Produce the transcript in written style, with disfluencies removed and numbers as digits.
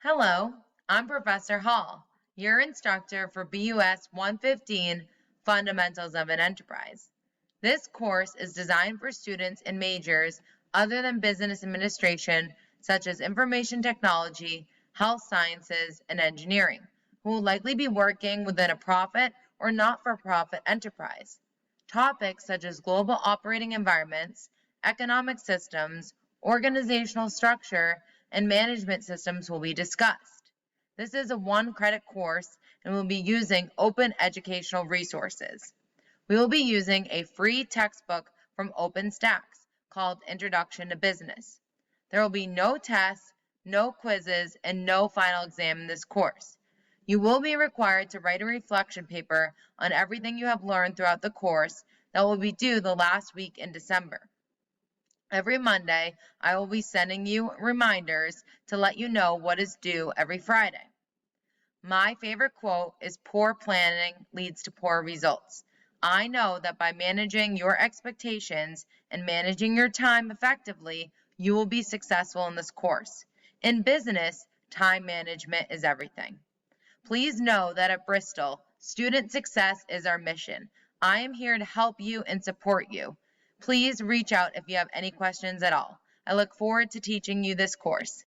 Hello, I'm Professor Hall, your instructor for BUS 115, Fundamentals of an Enterprise. This course is designed for students in majors other than business administration, such as information technology, health sciences, and engineering, who will likely be working within a profit or not-for-profit enterprise. Topics such as global operating environments, economic systems, organizational structure, and management systems will be discussed. This is a one-credit course and we'll be using open educational resources. We will be using a free textbook from OpenStax called Introduction to Business. There will be no tests, no quizzes, and no final exam in this course. You will be required to write a reflection paper on everything you have learned throughout the course that will be due the last week in December. Every Monday, I will be sending you reminders to let you know what is due every Friday. My favorite quote is poor planning leads to poor results. I know that by managing your expectations and managing your time effectively, you will be successful in this course. In business, time management is everything. Please know that at Bristol, student success is our mission. I am here to help you and support you. Please reach out if you have any questions at all. I look forward to teaching you this course.